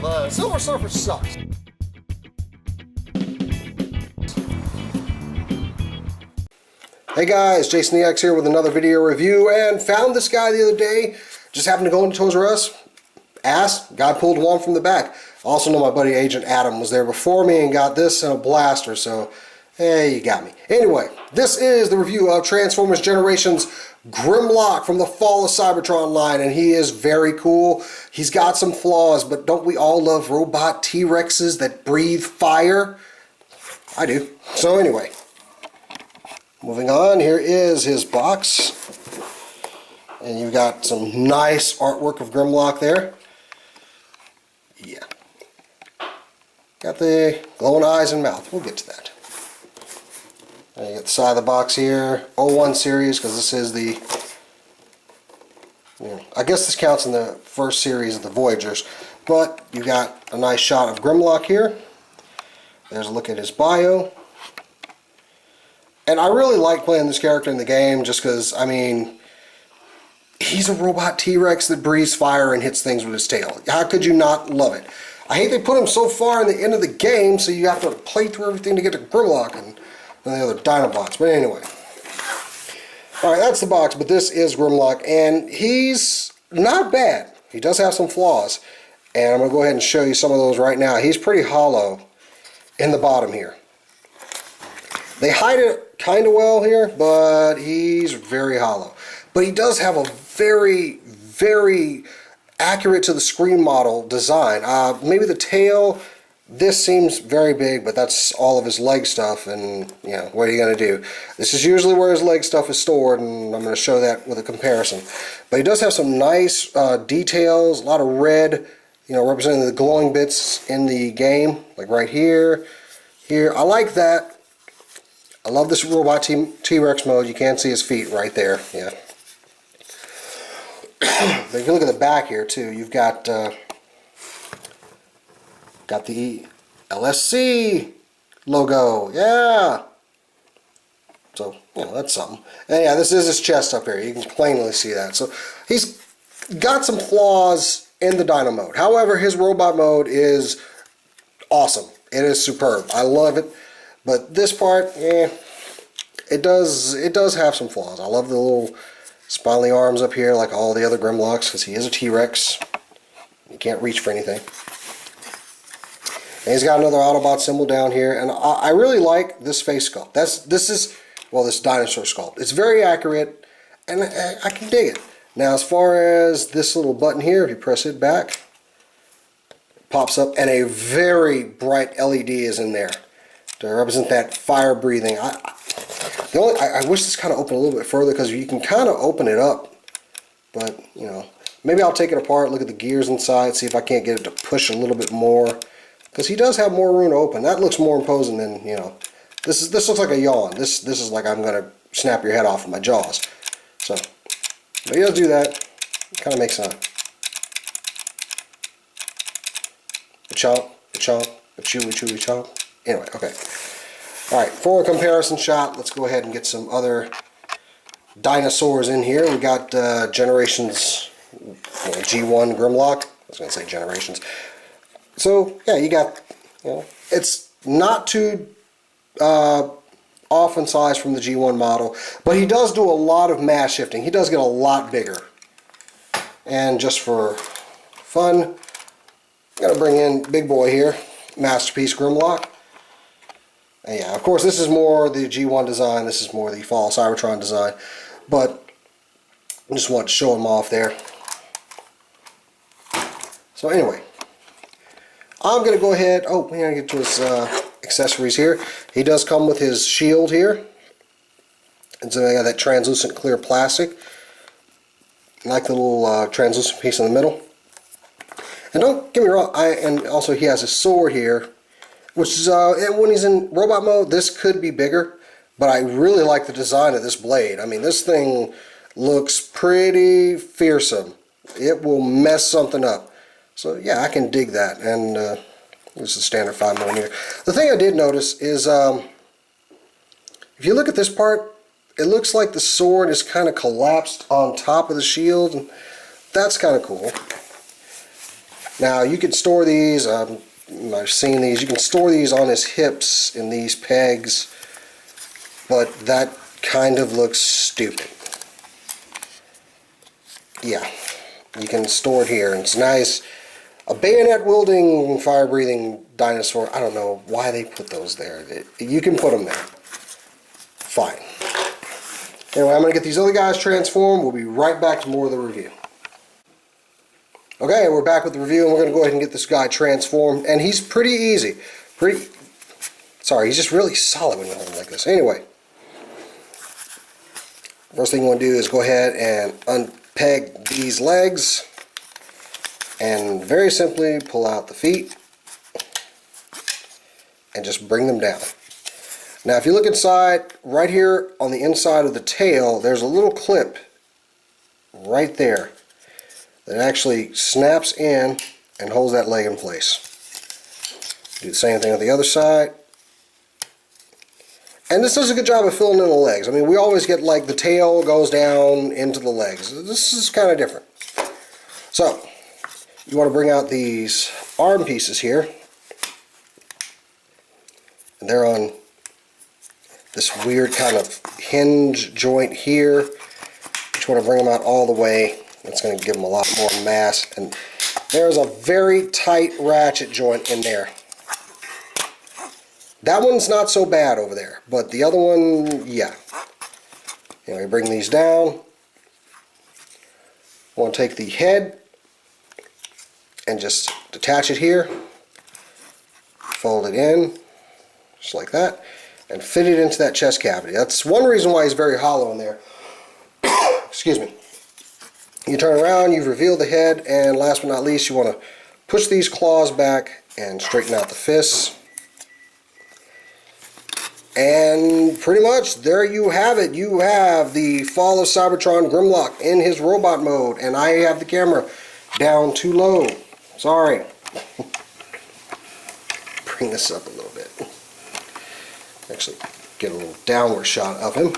Silver Surfer sucks. Hey guys, Jason the X here with another video review, and found this guy the other day. Just happened to go into Toys R Us, asked, guy pulled one from the back. Also know my buddy Agent Adam was there before me and got this and a blaster, so hey, you got me. Anyway, this is the review of Transformers Generations Grimlock from the Fall of Cybertron line, and he is very cool. He's got some flaws, but don't we all love robot T-Rexes that breathe fire? I do. So anyway, moving on, here is his box. And you've got some nice artwork of Grimlock there. Yeah. Got the glowing eyes and mouth. We'll get to that. And you got the side of the box here. 01 series, because this is the... I guess this counts in the first series of the Voyagers. But you got a nice shot of Grimlock here. There's a look at his bio. And I really like playing this character in the game just because, I mean, he's a robot T-Rex that breathes fire and hits things with his tail. How could you not love it? I hate they put him so far in the end of the game, so you have to play through everything to get to Grimlock and the other Dinobots. But anyway. Alright, that's the box, but this is Grimlock, and he's not bad. He does have some flaws, and I'm going to go ahead and show you some of those right now. He's pretty hollow in the bottom here. They hide it kind of well here, but he's very hollow. But he does have a very, very accurate to the screen model design. Maybe the tail, this seems very big, but that's all of his leg stuff, and you know, what are you going to do? This is usually where his leg stuff is stored, and I'm going to show that with a comparison. But he does have some nice details, a lot of red, you know, representing the glowing bits in the game, like right here, here. I like that. I love this robot T-Rex mode. You can see his feet right there. Yeah. But if you look at the back here too, you've got the LSC logo. Yeah. So, you know, that's something. And yeah, this is his chest up here. You can plainly see that. So he's got some flaws in the Dino mode. However, his robot mode is awesome. It is superb. I love it. But this part, it does have some flaws. I love the little spindly arms up here like all the other Grimlocks, because he is a T-Rex. You can't reach for anything. And he's got another Autobot symbol down here, and I really like this face sculpt. This dinosaur sculpt. It's very accurate, and I can dig it. Now, as far as this little button here, if you press it back, it pops up, and a very bright LED is in there to represent that fire breathing. I wish this kind of opened a little bit further, because you can kind of open it up, but you know, maybe I'll take it apart, look at the gears inside, see if I can't get it to push a little bit more, because he does have more room to open. That looks more imposing than, you know, this looks like a yawn. This is like I'm gonna snap your head off with my jaws. So, but he does do that. It kind of makes a chomp, a chomp, a chewy, chewy chomp. Anyway, okay. Alright, for a comparison shot, let's go ahead and get some other dinosaurs in here. We got Generations G1 Grimlock. I was going to say Generations. So, yeah, you got, you know, it's not too off in size from the G1 model, but he does do a lot of mass shifting. He does get a lot bigger. And just for fun, I'm going to bring in big boy here, Masterpiece Grimlock. And yeah, of course, this is more the G1 design. This is more the Fall of Cybertron design. But I just want to show him off there. So anyway, I'm going to go ahead. Oh, we're going to get to his accessories here. He does come with his shield here. And so I got that translucent clear plastic. I like the little translucent piece in the middle. And don't get me wrong, and also he has a sword here, which is, when he's in robot mode, this could be bigger, but I really like the design of this blade. I mean, this thing looks pretty fearsome. It will mess something up. So yeah, I can dig that, and this is a standard 5mm. The thing I did notice is, if you look at this part, it looks like the sword is kind of collapsed on top of the shield, and that's kind of cool. Now you can store these, I've seen these, you can store these on his hips in these pegs, but that kind of looks stupid. Yeah, you can store it here, and it's nice. A bayonet-wielding, fire-breathing dinosaur, I don't know why they put those there. You can put them there. Fine. Anyway, I'm going to get these other guys transformed. We'll be right back to more of the review. Okay, we're back with the review, and we're going to go ahead and get this guy transformed. And he's pretty easy. He's just really solid when you hold him like this. Anyway, first thing you want to do is go ahead and unpeg these legs. And very simply pull out the feet. And just bring them down. Now if you look inside, right here on the inside of the tail, there's a little clip right there that actually snaps in and holds that leg in place. Do the same thing on the other side. And this does a good job of filling in the legs. I mean, we always get like the tail goes down into the legs. This is kind of different. So, you want to bring out these arm pieces here. And they're on this weird kind of hinge joint here. You just want to bring them out all the way. That's going to give them a lot more mass. And there's a very tight ratchet joint in there. That one's not so bad over there, but the other one, yeah. Anyway, bring these down. I want to take the head and just detach it here. Fold it in, just like that. And fit it into that chest cavity. That's one reason why he's very hollow in there. Excuse me. You turn around, you've revealed the head, and last but not least, you want to push these claws back and straighten out the fists. And pretty much, there you have it. You have the Fall of Cybertron Grimlock in his robot mode, and I have the camera down too low. Sorry. Bring this up a little bit. Actually get a little downward shot of him.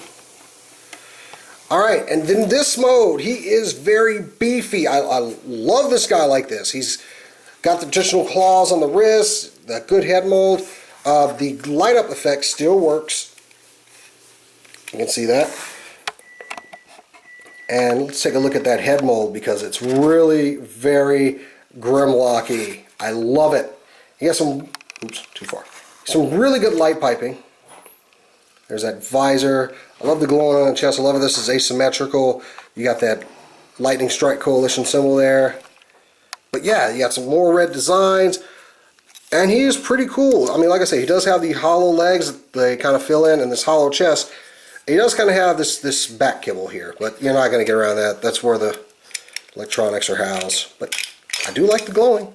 Alright, and in this mode he is very beefy. I love this guy like this. He's got the additional claws on the wrists, that good head mold. The light up effect still works. You can see that. And let's take a look at that head mold because it's really very Grimlocky. I love it. He has some, oops, too far. Some really good light piping. There's that visor. I love the glowing on the chest. I love it. This is asymmetrical. You got that Lightning Strike Coalition symbol there. But yeah, you got some more red designs. And he is pretty cool. I mean, like I say, he does have the hollow legs that they kind of fill in and this hollow chest. He does kind of have this back kibble here, but you're not going to get around that. That's where the electronics are housed. But I do like the glowing.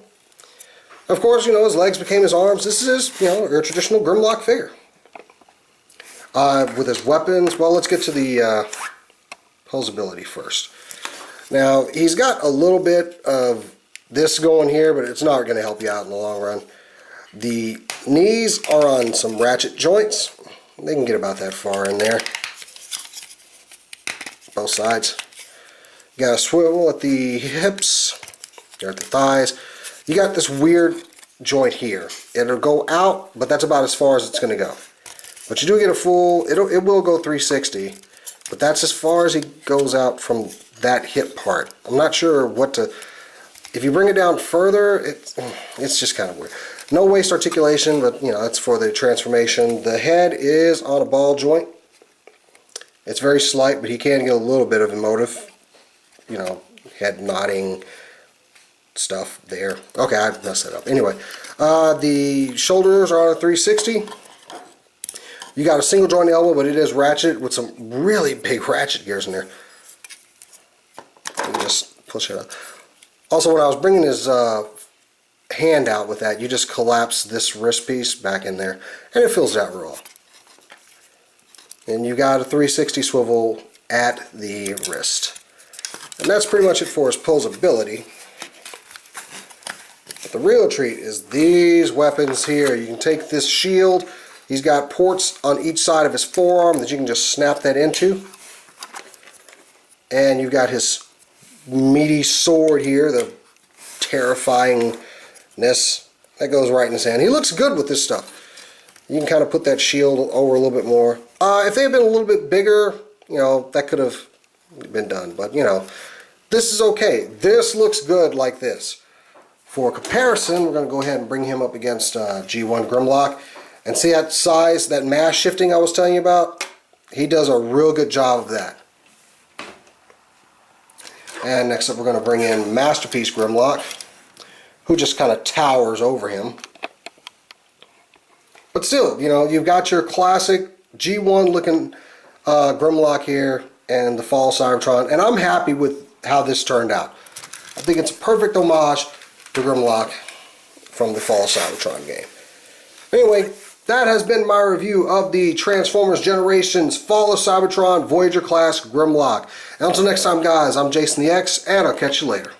Of course, you know, his legs became his arms. This is, you know, your traditional Grimlock figure. With his weapons, well, let's get to the posability first. Now, he's got a little bit of this going here, but it's not going to help you out in the long run. The knees are on some ratchet joints. They can get about that far in there. Both sides. You got a swivel at the hips, or at the thighs. You got this weird joint here. It'll go out, but that's about as far as it's going to go. But you do get a full, it will go 360, but that's as far as he goes out from that hip part. I'm not sure what to, if you bring it down further, it's just kind of weird. No waist articulation, but you know, that's for the transformation. The head is on a ball joint. It's very slight, but he can get a little bit of emotive, you know, head nodding stuff there. Okay, I messed that up. Anyway, the shoulders are on a 360. You got a single joint elbow, but it is ratchet with some really big ratchet gears in there. You just push it up. Also, when I was bringing his hand out with that, you just collapse this wrist piece back in there, and it fills out raw. And you got a 360 swivel at the wrist. And that's pretty much it for his posability. But the real treat is these weapons here. You can take this shield. He's got ports on each side of his forearm that you can just snap that into. And you've got his meaty sword here, the terrifyingness that goes right in his hand. He looks good with this stuff. You can kind of put that shield over a little bit more. If they had been a little bit bigger, you know, that could have been done. But, you know, this is okay. This looks good like this. For comparison, we're going to go ahead and bring him up against G1 Grimlock. And see that size, that mass shifting I was telling you about? He does a real good job of that. And next up we're going to bring in Masterpiece Grimlock, who just kind of towers over him. But still, you know, you've got your classic G1 looking Grimlock here and the Fall Cybertron, and I'm happy with how this turned out. I think it's a perfect homage to Grimlock from the Fall Cybertron game. Anyway, that has been my review of the Transformers Generations Fall of Cybertron Voyager class Grimlock. And until next time, guys, I'm Jason the X, and I'll catch you later.